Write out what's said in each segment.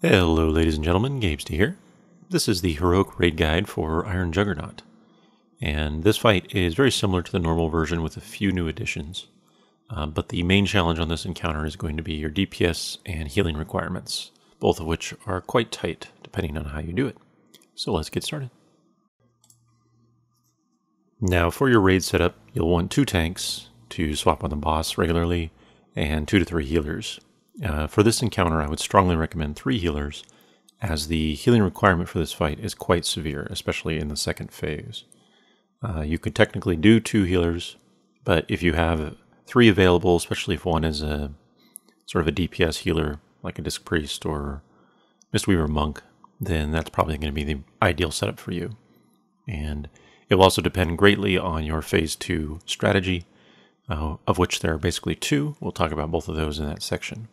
Hello ladies and gentlemen, Gabesty here. This is the Heroic Raid Guide for Iron Juggernaut. And this fight is very similar to the normal version with a few new additions. But the main challenge on this encounter is going to be your DPS and healing requirements, both of which are quite tight depending on how you do it. So let's get started. Now for your raid setup, you'll want 2 tanks to swap on the boss regularly and 2 to 3 healers. For this encounter, I would strongly recommend 3 healers, as the healing requirement for this fight is quite severe, especially in the second phase. You could technically do 2 healers, but if you have 3 available, especially if one is a sort of a DPS healer, like a Disc Priest or Mistweaver Monk, then that's probably going to be the ideal setup for you. And it will also depend greatly on your Phase 2 strategy, of which there are basically 2. We'll talk about both of those in that section.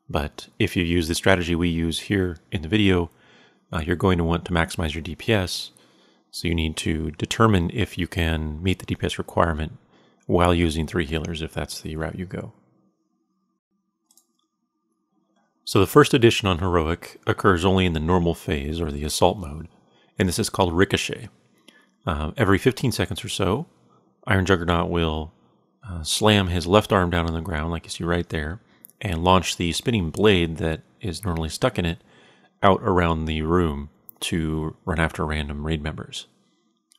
But if you use the strategy we use here in the video, you're going to want to maximize your DPS. So you need to determine if you can meet the DPS requirement while using 3 healers, if that's the route you go. So the first addition on Heroic occurs only in the normal phase, or the assault mode, and this is called Ricochet. Every 15 seconds or so, Iron Juggernaut will slam his left arm down on the ground, like you see right there, and launch the spinning blade that is normally stuck in it out around the room to run after random raid members.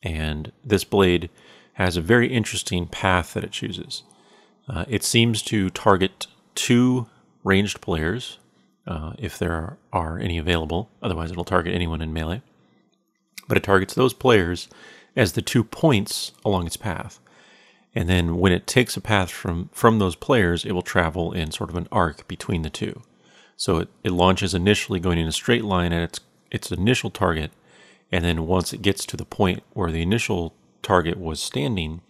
And this blade has a very interesting path that it chooses. It seems to target 2 ranged players, if there are any available. Otherwise it'll target anyone in melee. But it targets those players as the 2 points along its path. And then when it takes a path from those players, it will travel in sort of an arc between the 2. So it launches initially going in a straight line at its initial target, and then once it gets to the point where the initial target was standing,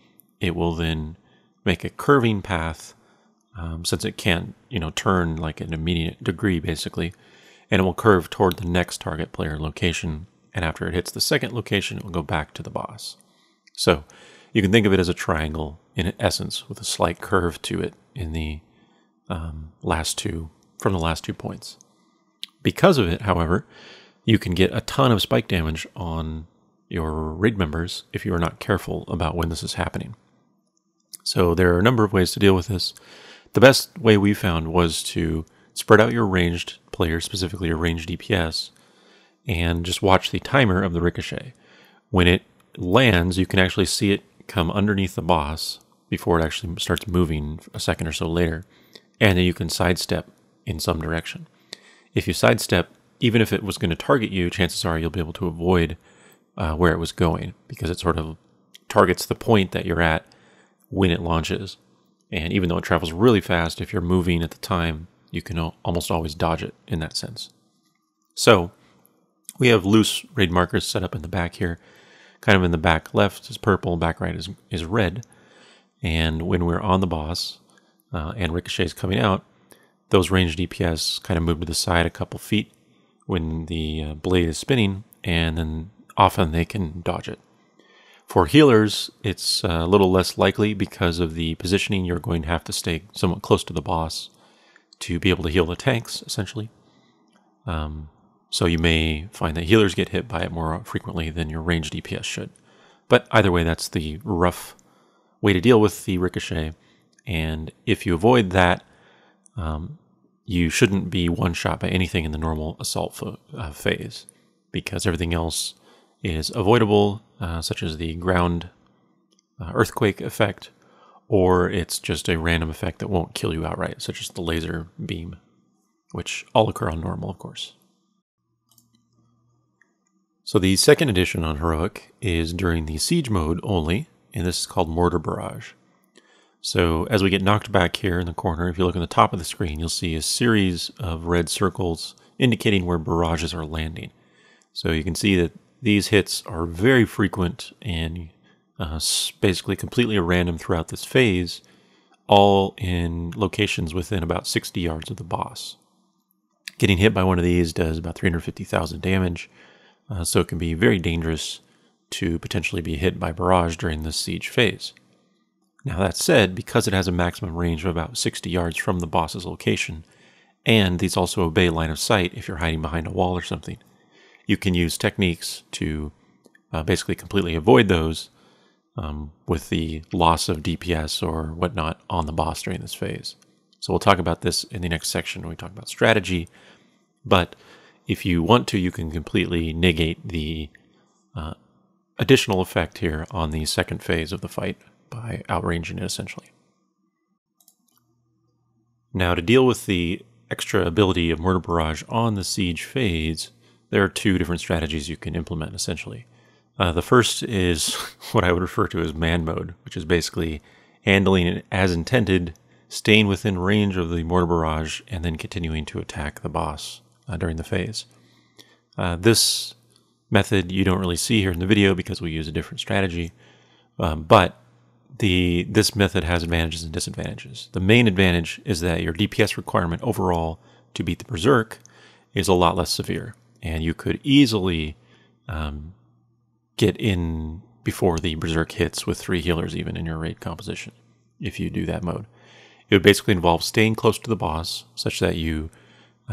it will then make a curving path, since it can't, turn like an immediate degree basically, and it will curve toward the next target player location, and after it hits the second location, it will go back to the boss. So you can think of it as a triangle in essence, with a slight curve to it in the last 2 points. Because of it, however, you can get a ton of spike damage on your raid members if you are not careful about when this is happening. So there are a number of ways to deal with this. The best way we found was to spread out your ranged players, specifically your ranged DPS, and just watch the timer of the Ricochet. When it lands, you can actually see it come underneath the boss before it actually starts moving a second or so later, and then you can sidestep in some direction. If you sidestep, even if it was going to target you, chances are you'll be able to avoid where it was going, because it sort of targets the point that you're at when it launches. And even though it travels really fast, if you're moving at the time, you can almost always dodge it in that sense. So we have loose raid markers set up in the back here. Kind of in the back left is purple, back right is red. And when we're on the boss and Ricochet is coming out, those ranged DPS kind of move to the side a couple feet when the blade is spinning, and then often they can dodge it. For healers, it's a little less likely because of the positioning. You're going to have to stay somewhat close to the boss to be able to heal the tanks, essentially. So you may find that healers get hit by it more frequently than your ranged DPS should. But either way, that's the rough way to deal with the Ricochet. And if you avoid that, you shouldn't be one-shot by anything in the normal assault phase, because everything else is avoidable, such as the ground earthquake effect, or it's just a random effect that won't kill you outright, such as the laser beam, which all occur on normal, of course. So the second addition on Heroic is during the siege mode only, and this is called Mortar Barrage. So as we get knocked back here in the corner, if you look at the top of the screen, you'll see a series of red circles indicating where barrages are landing. So you can see that these hits are very frequent and basically completely random throughout this phase, all in locations within about 60 yards of the boss. Getting hit by one of these does about 350,000 damage, so it can be very dangerous to potentially be hit by barrage during this siege phase. Now that said, because it has a maximum range of about 60 yards from the boss's location, and these also obey line of sight if you're hiding behind a wall or something. You can use techniques to basically completely avoid those with the loss of DPS or whatnot on the boss during this phase. So we'll talk about this in the next section when we talk about strategy, but if you want to, you can completely negate the additional effect here on the second phase of the fight by outranging it, essentially. Now, to deal with the extra ability of Mortar Barrage on the siege phase, there are two different strategies you can implement, essentially. The first is what I would refer to as man mode, which is basically handling it as intended, staying within range of the Mortar Barrage, and then continuing to attack the boss during the phase. This method you don't really see here in the video because we use a different strategy, but this method has advantages and disadvantages. The main advantage is that your DPS requirement overall to beat the Berserk is a lot less severe, and you could easily get in before the Berserk hits with 3 healers even in your raid composition if you do that mode. It would basically involve staying close to the boss such that you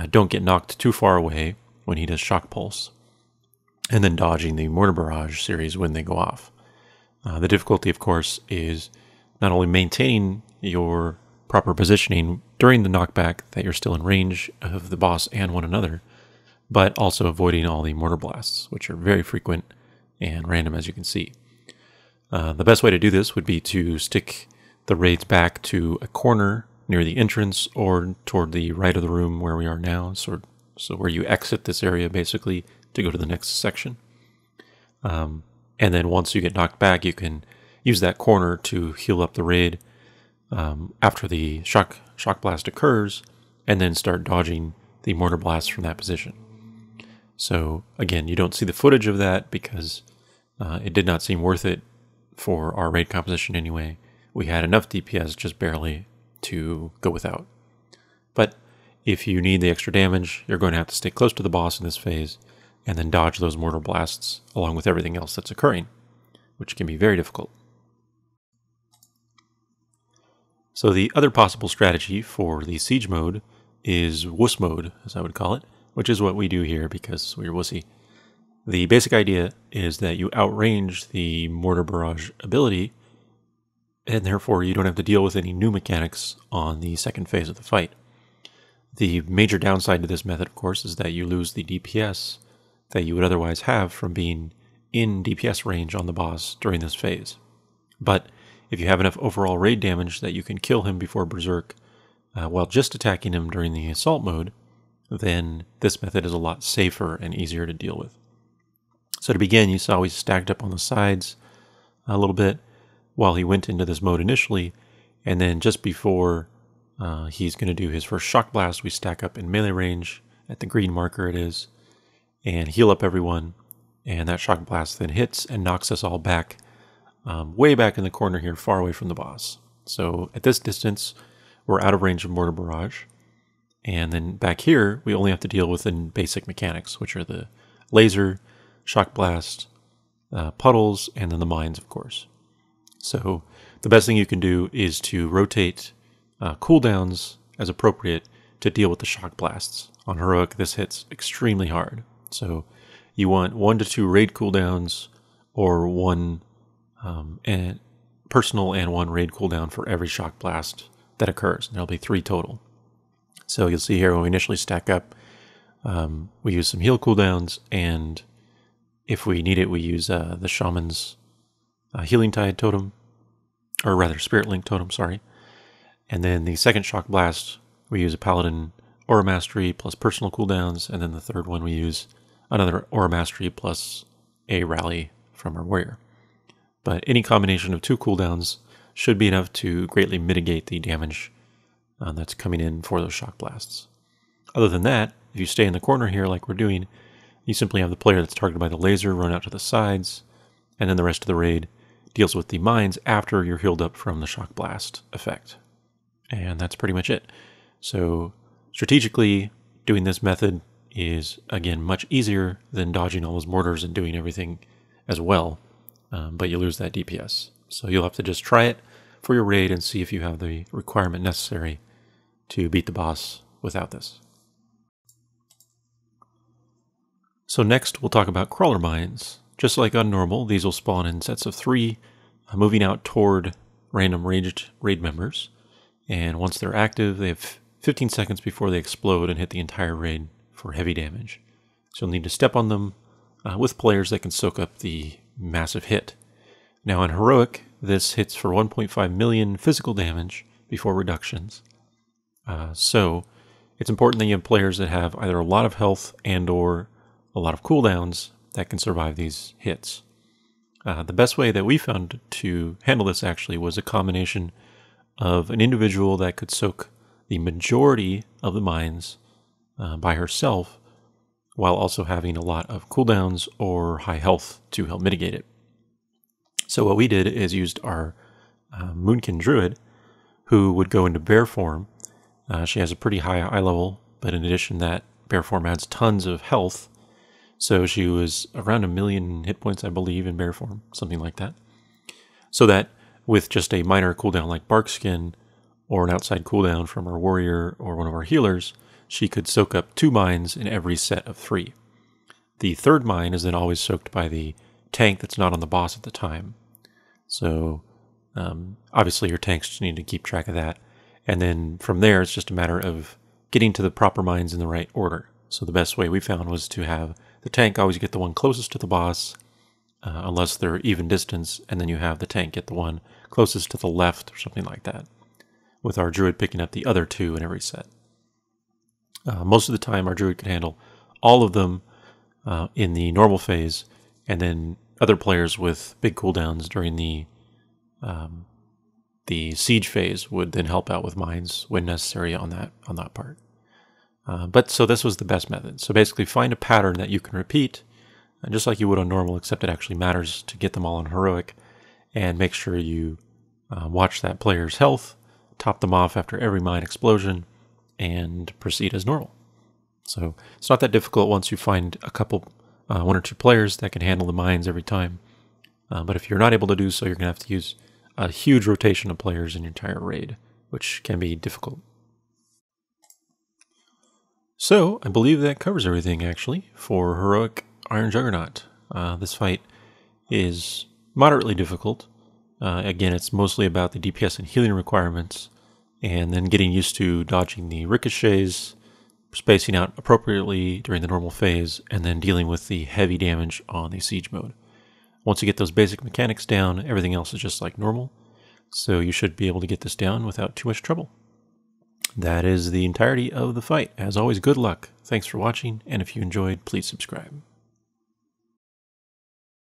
don't get knocked too far away when he does Shock Pulse, and then dodging the Mortar Barrage series when they go off. The difficulty, of course, is not only maintaining your proper positioning during the knockback that you're still in range of the boss and one another, but also avoiding all the Mortar Blasts, which are very frequent and random, as you can see. The best way to do this would be to stick the raids back to a corner near the entrance or toward the right of the room where we are now, so where you exit this area, basically, to go to the next section. And then once you get knocked back, you can use that corner to heal up the raid after the shock blast occurs, and then start dodging the mortar blasts from that position. So again, you don't see the footage of that because it did not seem worth it for our raid composition anyway. We had enough DPS just barely to go without. But if you need the extra damage, you're going to have to stay close to the boss in this phase and then dodge those mortar blasts along with everything else that's occurring, which can be very difficult. So the other possible strategy for the siege mode is Wuss mode, as I would call it, which is what we do here because we're wussy. The basic idea is that you outrange the Mortar Barrage ability, and therefore you don't have to deal with any new mechanics on the second phase of the fight. The major downside to this method, of course, is that you lose the DPS that you would otherwise have from being in DPS range on the boss during this phase. But if you have enough overall raid damage that you can kill him before Berserk while just attacking him during the assault mode, then this method is a lot safer and easier to deal with. So to begin, you saw we stacked up on the sides a little bit while he went into this mode initially, and then just before he's going to do his first shock blast, we stack up in melee range at the green marker it is, and heal up everyone, and that shock blast then hits and knocks us all back, way back in the corner here, far away from the boss. So at this distance, we're out of range of Mortar Barrage, and then back here, we only have to deal with the basic mechanics, which are the laser, shock blast, puddles, and then the mines, of course. So the best thing you can do is to rotate cooldowns as appropriate to deal with the shock blasts. On Heroic, this hits extremely hard. So you want 1 to 2 raid cooldowns, or 1 personal and 1 raid cooldown for every shock blast that occurs. And there'll be 3 total. So you'll see here when we initially stack up, we use some heal cooldowns, and if we need it, we use the Shaman's Healing Tide totem, or rather Spirit Link totem, sorry. And then the second shock blast, we use a Paladin Aura Mastery plus personal cooldowns, and then the third one we use another Aura Mastery plus a rally from our warrior. But any combination of 2 cooldowns should be enough to greatly mitigate the damage that's coming in for those shock blasts. Other than that, if you stay in the corner here like we're doing, you simply have the player that's targeted by the laser run out to the sides, and then the rest of the raid deals with the mines after you're healed up from the shock blast effect. And that's pretty much it. So strategically, doing this method is, again, much easier than dodging all those mortars and doing everything as well, but you lose that DPS. So you'll have to just try it for your raid and see if you have the requirement necessary to beat the boss without this. So next we'll talk about crawler mines. Just like on normal, these will spawn in sets of 3, moving out toward random raid members. And once they're active, they have 15 seconds before they explode and hit the entire raid for heavy damage. So you'll need to step on them with players that can soak up the massive hit. Now in Heroic, this hits for 1.5 million physical damage before reductions. So it's important that you have players that have either a lot of health and or a lot of cooldowns that can survive these hits. The best way that we found to handle this actually was a combination of an individual that could soak the majority of the mines by herself, while also having a lot of cooldowns or high health to help mitigate it. So what we did is used our Moonkin Druid, who would go into bear form. She has a pretty high eye level, but in addition that, bear form adds tons of health. So she was around 1 million hit points, I believe, in bear form, something like that. So that with just a minor cooldown like Bark Skin, or an outside cooldown from our warrior or one of our healers, she could soak up 2 mines in every set of 3. The third mine is then always soaked by the tank that's not on the boss at the time. So obviously your tanks just need to keep track of that. And then from there, it's just a matter of getting to the proper mines in the right order. So the best way we found was to have the tank always get the one closest to the boss, unless they're even distance, and then you have the tank get the one closest to the left or something like that, with our druid picking up the other 2 in every set. Most of the time, our druid can handle all of them in the normal phase, and then other players with big cooldowns during the siege phase would then help out with mines when necessary on that part. But so this was the best method. So basically, find a pattern that you can repeat, just like you would on normal, except it actually matters to get them all on heroic, and make sure you watch that player's health, top them off after every mine explosion, and proceed as normal. So it's not that difficult once you find a couple, 1 or 2 players that can handle the mines every time. But if you're not able to do so, you're going to have to use a huge rotation of players in your entire raid, which can be difficult. So I believe that covers everything, actually, for Heroic Iron Juggernaut. This fight is moderately difficult. Again, it's mostly about the DPS and healing requirements, and then getting used to dodging the ricochets, spacing out appropriately during the normal phase, and then dealing with the heavy damage on the siege mode. Once you get those basic mechanics down, everything else is just like normal, so you should be able to get this down without too much trouble. That is the entirety of the fight. As always, good luck. Thanks for watching, and if you enjoyed, please subscribe.